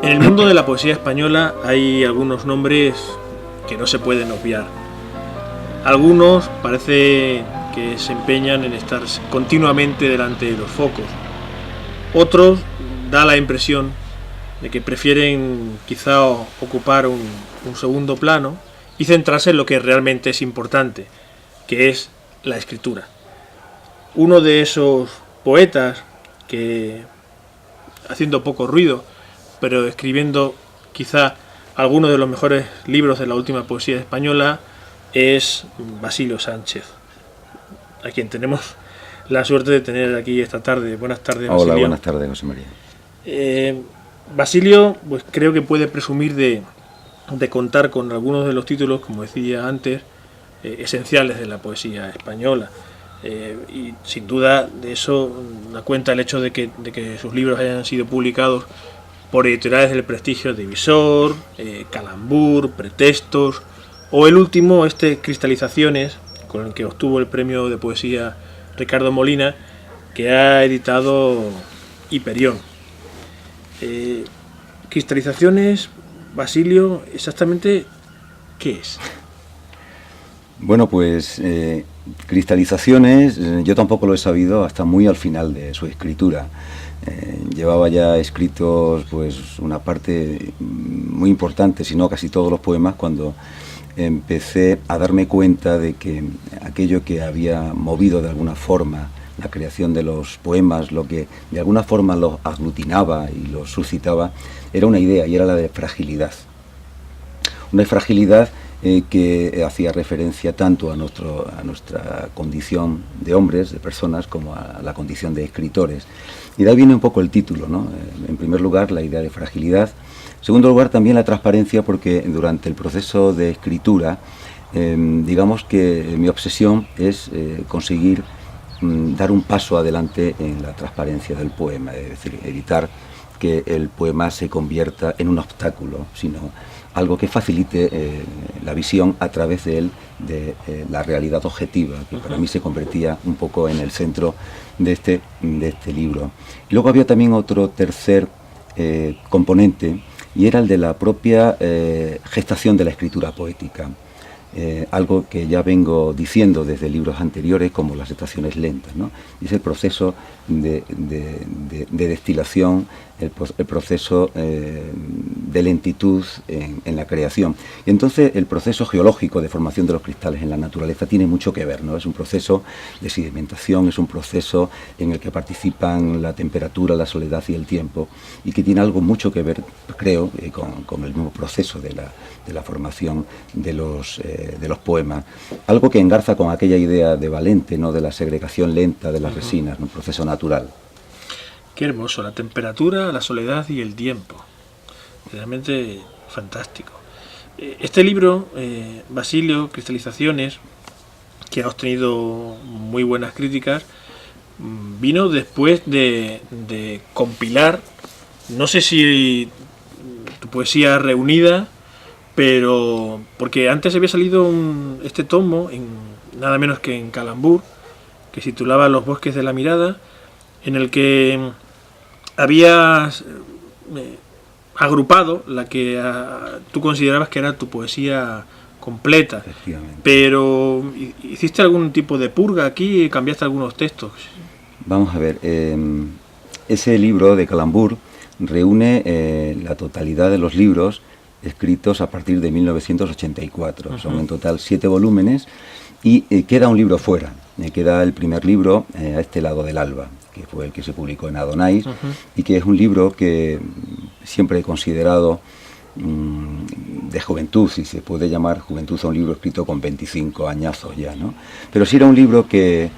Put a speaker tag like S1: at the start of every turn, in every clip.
S1: En el mundo de la poesía española hay algunos nombres que no se pueden obviar. Algunos parece que se empeñan en estar continuamente delante de los focos. Otros da la impresión de que prefieren quizá ocupar un segundo plano y centrarse en lo que realmente es importante, que es la escritura. Uno de esos poetas que, haciendo poco ruido, pero escribiendo quizá algunos de los mejores libros de la última poesía española, es Basilio Sánchez, a quien tenemos la suerte de tener aquí esta tarde. Buenas tardes, Basilio.
S2: Hola, buenas tardes, José María.
S1: Basilio, pues creo que puede presumir de contar con algunos de los títulos, como decía antes, esenciales de la poesía española. Y sin duda de eso da cuenta el hecho de que sus libros hayan sido publicados por editoriales del prestigio de Visor, Calambur, Pretextos, o el último, Cristalizaciones, con el que obtuvo el premio de poesía Ricardo Molina, que ha editado Hiperión. Cristalizaciones, Basilio, exactamente, ¿qué es?
S2: Bueno, pues Cristalizaciones, yo tampoco lo he sabido hasta muy al final de su escritura. Llevaba ya escritos pues una parte muy importante, si no casi todos los poemas, cuando empecé a darme cuenta de que aquello que había movido de alguna forma la creación de los poemas, lo que de alguna forma los aglutinaba y los suscitaba, era una idea, y era la de fragilidad. Una fragilidad que hacía referencia tanto a nuestra condición de hombres, de personas, como a la condición de escritores. Y de ahí viene un poco el título, ¿no? En primer lugar, la idea de fragilidad. En segundo lugar, también la transparencia, porque durante el proceso de escritura, digamos que mi obsesión es conseguir dar un paso adelante en la transparencia del poema, es decir, evitar que el poema se convierta en un obstáculo, sino algo que facilite la visión a través de él de la realidad objetiva, que para mí se convertía un poco en el centro de este libro. Y luego había también otro tercer componente, y era el de la propia gestación de la escritura poética. Algo que ya vengo diciendo desde libros anteriores, como Las estaciones lentas, ¿no? Es el proceso de destilación, el proceso de lentitud en la creación. Y entonces el proceso geológico de formación de los cristales en la naturaleza tiene mucho que ver, ¿no? Es un proceso de sedimentación, es un proceso en el que participan la temperatura, la soledad y el tiempo, y que tiene algo mucho que ver, creo, con el mismo proceso de la formación de los poemas. Algo que engarza con aquella idea de Valente, ¿no? De la segregación lenta de las resinas, ¿no? Un proceso natural.
S1: Qué hermoso, la temperatura, la soledad y el tiempo. Realmente fantástico. Este libro, Basilio, Cristalizaciones, que ha obtenido muy buenas críticas, vino después de compilar, no sé si tu poesía reunida, pero porque antes había salido este tomo, nada menos que en Calambur, que se titulaba Los bosques de la mirada, en el que habías agrupado la que tú considerabas que era tu poesía completa, pero ¿hiciste algún tipo de purga aquí y cambiaste algunos textos?
S2: Vamos a ver, ese libro de Calambur reúne la totalidad de los libros escritos a partir de 1984. Son en total 7 volúmenes y queda un libro fuera. Queda el primer libro, A este lado del alba, que fue el que se publicó en Adonais, y que es un libro que siempre he considerado de juventud, si se puede llamar juventud a un libro escrito con 25 añazos ya, ¿no? Pero sí era un libro que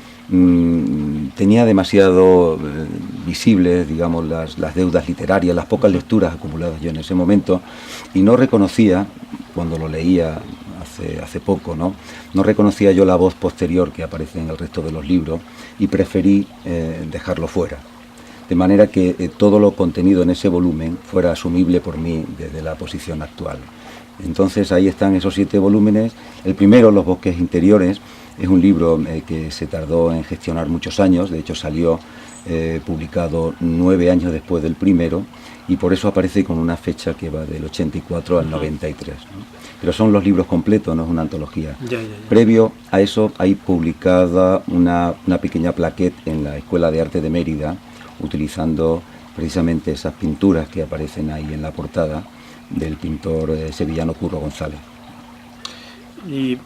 S2: tenía demasiado visibles, digamos, las deudas literarias, las pocas lecturas acumuladas yo en ese momento, y no reconocía, cuando lo leía hace poco, no reconocía yo la voz posterior que aparece en el resto de los libros, y preferí dejarlo fuera, de manera que todo lo contenido en ese volumen fuera asumible por mí desde la posición actual. Entonces ahí están esos 7 volúmenes. El primero, Los bosques interiores, es un libro que se tardó en gestionar muchos años. De hecho salió publicado 9 años después del primero, y por eso aparece con una fecha que va del 84 al 93, ¿no? Pero son los libros completos, no es una antología.
S1: Ya.
S2: Previo a eso hay publicada una pequeña plaquette en la Escuela de Arte de Mérida, utilizando precisamente esas pinturas que aparecen ahí en la portada del pintor sevillano Curro González.
S1: Y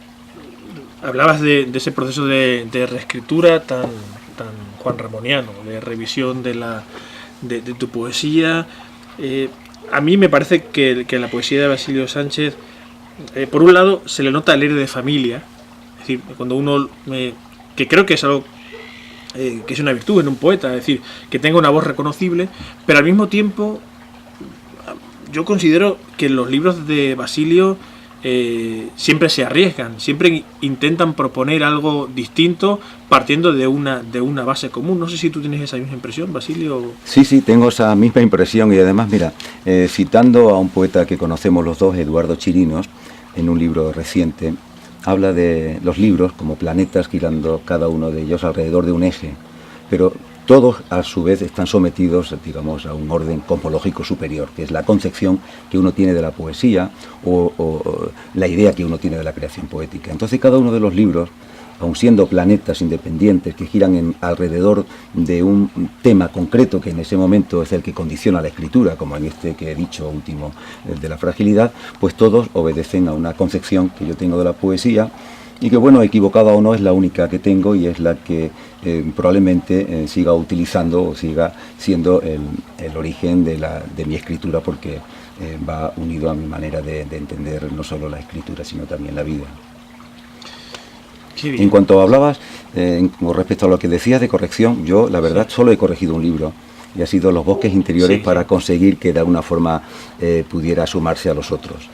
S1: hablabas de ese proceso de reescritura tan Juan Ramoniano, de revisión de tu poesía. A mí me parece que la poesía de Basilio Sánchez, por un lado, se le nota el aire de familia. Es decir, cuando uno, que creo que es algo que es una virtud en un poeta, es decir, que tenga una voz reconocible, pero al mismo tiempo yo considero que los libros de Basilio siempre se arriesgan, siempre intentan proponer algo distinto partiendo de una base común. No sé si tú tienes esa misma impresión, Basilio.
S2: Sí, tengo esa misma impresión, y además, mira, citando a un poeta que conocemos los dos, Eduardo Chirinos, en un libro reciente, habla de los libros como planetas girando cada uno de ellos alrededor de un eje, pero todos a su vez están sometidos, digamos, a un orden cosmológico superior, que es la concepción que uno tiene de la poesía o la idea que uno tiene de la creación poética. Entonces cada uno de los libros, aun siendo planetas independientes que giran alrededor de un tema concreto que en ese momento es el que condiciona la escritura, como en este que he dicho último, el de la fragilidad, pues todos obedecen a una concepción que yo tengo de la poesía, y que, bueno, equivocada o no, es la única que tengo y es la que probablemente siga utilizando o siga siendo el origen de mi escritura, porque va unido a mi manera de entender no solo la escritura, sino también la vida. En cuanto hablabas, con respecto a lo que decías de corrección, yo la verdad solo he corregido un libro, y ha sido Los bosques interiores, para conseguir que de alguna forma pudiera sumarse a los otros.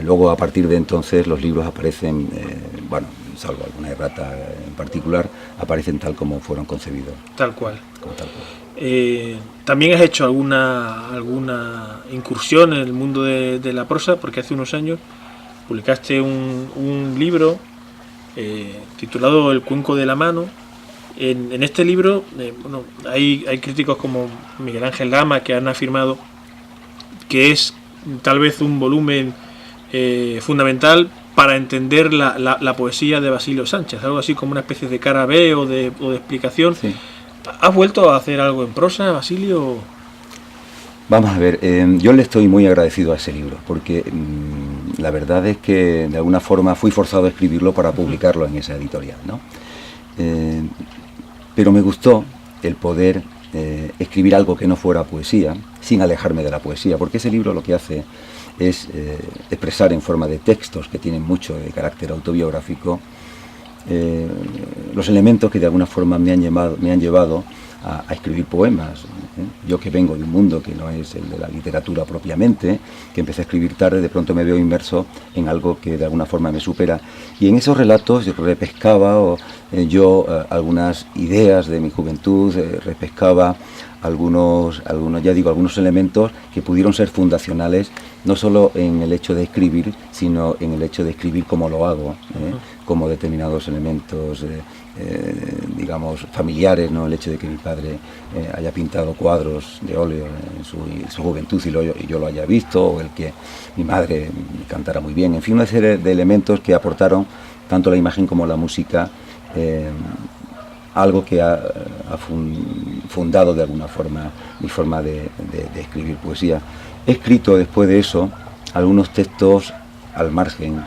S2: Luego, a partir de entonces, los libros aparecen, bueno, salvo alguna errata en particular, aparecen tal como fueron concebidos.
S1: Tal cual. También has hecho alguna incursión en el mundo de la prosa, porque hace unos años publicaste un libro titulado El cuenco de la mano. En este libro, bueno, hay críticos como Miguel Ángel Lama que han afirmado que es tal vez un volumen fundamental para entender la poesía de Basilio Sánchez, algo así como una especie de cara B o de explicación. Sí. ¿Has vuelto a hacer algo en prosa, Basilio?
S2: Vamos a ver, yo le estoy muy agradecido a ese libro, porque la verdad es que de alguna forma fui forzado a escribirlo para publicarlo en esa editorial, ¿no? Pero me gustó el poder escribir algo que no fuera poesía, sin alejarme de la poesía, porque ese libro lo que hace es expresar en forma de textos que tienen mucho de carácter autobiográfico los elementos que de alguna forma me han llevado a escribir poemas. Yo, que vengo de un mundo que no es el de la literatura propiamente, que empecé a escribir tarde, de pronto me veo inmerso en algo que de alguna forma me supera, y en esos relatos yo repescaba algunas ideas de mi juventud, repescaba algunos elementos que pudieron ser fundacionales, no solo en el hecho de escribir, sino en el hecho de escribir como lo hago, como determinados elementos digamos familiares, ¿no? El hecho de que mi padre haya pintado cuadros de óleo en su juventud y yo lo haya visto, o el que mi madre cantara muy bien, en fin, una serie de elementos que aportaron tanto la imagen como la música, algo que ha fundado de alguna forma mi forma de escribir poesía. He escrito después de eso algunos textos al margen,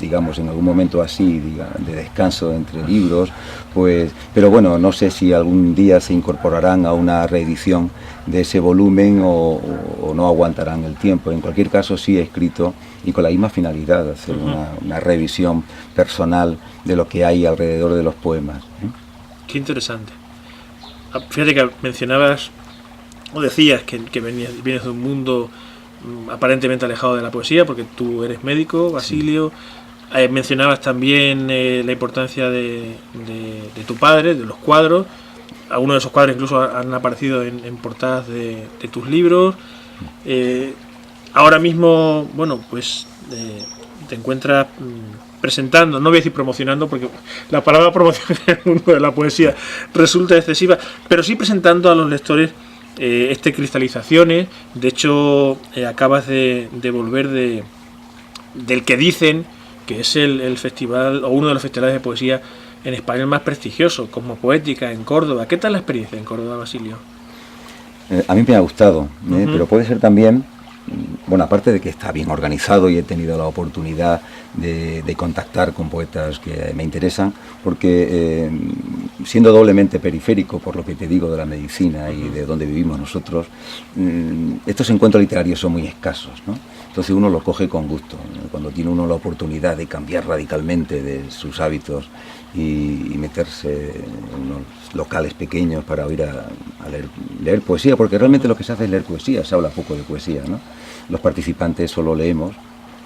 S2: digamos, en algún momento así, de descanso entre libros, pues, pero bueno, no sé si algún día se incorporarán a una reedición de ese volumen o no aguantarán el tiempo. En cualquier caso, sí he escrito, y con la misma finalidad, de hacer una revisión personal de lo que hay alrededor de los poemas.
S1: Qué interesante. Fíjate que mencionabas, o decías que vienes de un mundo aparentemente alejado de la poesía, porque tú eres médico, Basilio. Sí. Mencionabas también la importancia de tu padre, de los cuadros. Algunos de esos cuadros incluso han aparecido en portadas de tus libros. Ahora mismo, bueno, pues te encuentras presentando, no voy a decir promocionando, porque la palabra promoción en el mundo de la poesía resulta excesiva, pero sí presentando a los lectores Cristalizaciones. De hecho, acabas de volver del que dicen que es el festival, o uno de los festivales de poesía en español más prestigioso, como Poética, en Córdoba. ¿Qué tal la experiencia en Córdoba, Basilio?
S2: A mí me ha gustado, pero puede ser también, bueno, aparte de que está bien organizado y he tenido la oportunidad de contactar con poetas que me interesan, porque siendo doblemente periférico, por lo que te digo de la medicina y de donde vivimos nosotros, estos encuentros literarios son muy escasos, ¿no? Entonces uno lo coge con gusto, cuando tiene uno la oportunidad de cambiar radicalmente de sus hábitos y meterse en unos locales pequeños para ir a leer poesía, porque realmente lo que se hace es leer poesía, se habla poco de poesía, ¿no? Los participantes solo leemos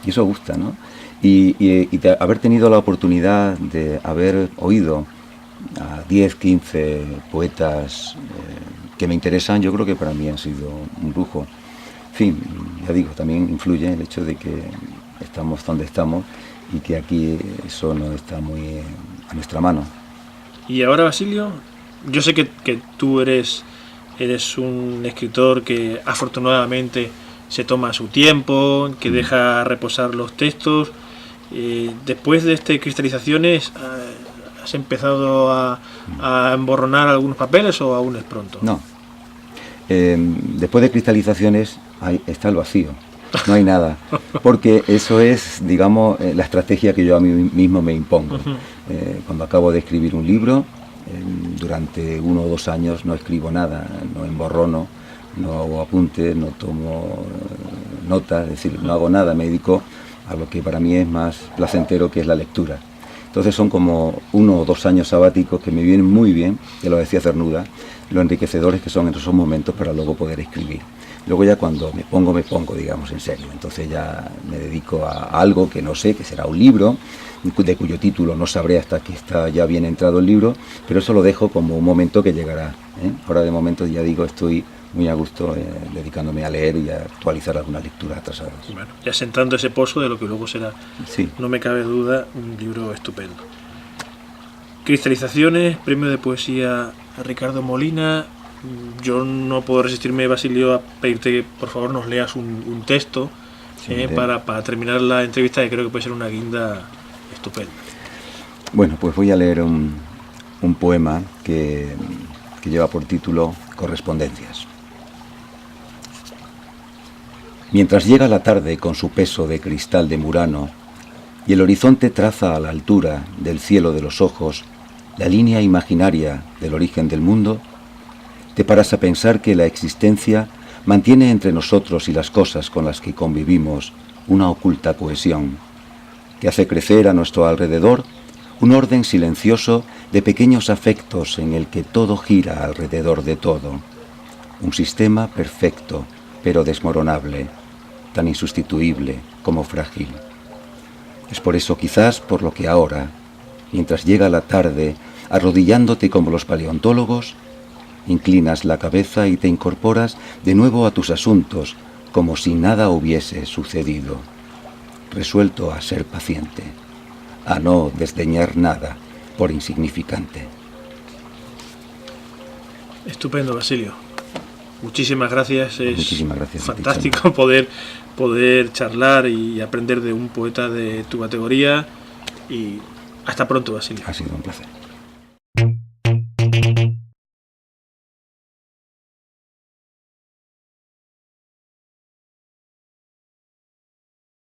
S2: y eso gusta, ¿no? Y de haber tenido la oportunidad de haber oído a 10, 15 poetas que me interesan, yo creo que para mí ha sido un lujo. En fin, ya digo, también influye el hecho de que estamos donde estamos y que aquí eso no está muy a nuestra mano.
S1: Y ahora, Basilio, yo sé que tú eres un escritor que afortunadamente se toma su tiempo, que deja reposar los textos. Después de Cristalizaciones, ¿has empezado a emborronar algunos papeles o aún es pronto?
S2: No. Después de Cristalizaciones está el vacío. No hay nada. Porque eso es, digamos, la estrategia que yo a mí mismo me impongo. Cuando acabo de escribir un libro, durante 1 o 2 años no escribo nada, no emborrono, no hago apuntes, no tomo notas, es decir, no hago nada, me dedico a lo que para mí es más placentero, que es la lectura. Entonces son como 1 o 2 años sabáticos que me vienen muy bien, que lo decía Cernuda, lo enriquecedores que son en esos momentos para luego poder escribir. Luego ya cuando me pongo, digamos, en serio. Entonces ya me dedico a algo que no sé, que será un libro, de cuyo título no sabré hasta que está ya bien entrado el libro, pero eso lo dejo como un momento que llegará, ¿eh? Ahora de momento ya digo, estoy muy a gusto dedicándome a leer y a actualizar algunas lecturas atrasadas.
S1: Bueno, ya sentando ese pozo de lo que luego será,
S2: sí,
S1: no me cabe duda, un libro estupendo. Cristalizaciones, premio de poesía a Ricardo Molina. Yo no puedo resistirme, Basilio, a pedirte que por favor nos leas un texto para terminar la entrevista, que creo que puede ser una guinda estupenda.
S2: Bueno, pues voy a leer un poema que lleva por título Correspondencias. Mientras llega la tarde con su peso de cristal de Murano y el horizonte traza a la altura del cielo de los ojos la línea imaginaria del origen del mundo, te paras a pensar que la existencia mantiene entre nosotros y las cosas con las que convivimos una oculta cohesión, que hace crecer a nuestro alrededor un orden silencioso de pequeños afectos en el que todo gira alrededor de todo, un sistema perfecto pero desmoronable, tan insustituible como frágil. Es por eso quizás por lo que ahora, mientras llega la tarde, arrodillándote como los paleontólogos, inclinas la cabeza y te incorporas de nuevo a tus asuntos como si nada hubiese sucedido, resuelto a ser paciente, a no desdeñar nada por insignificante.
S1: Estupendo, Basilio. Muchísimas gracias.
S2: Muchísimas gracias.
S1: Fantástico poder charlar y aprender de un poeta de tu categoría. Y hasta pronto, Basilio.
S2: Ha sido un placer.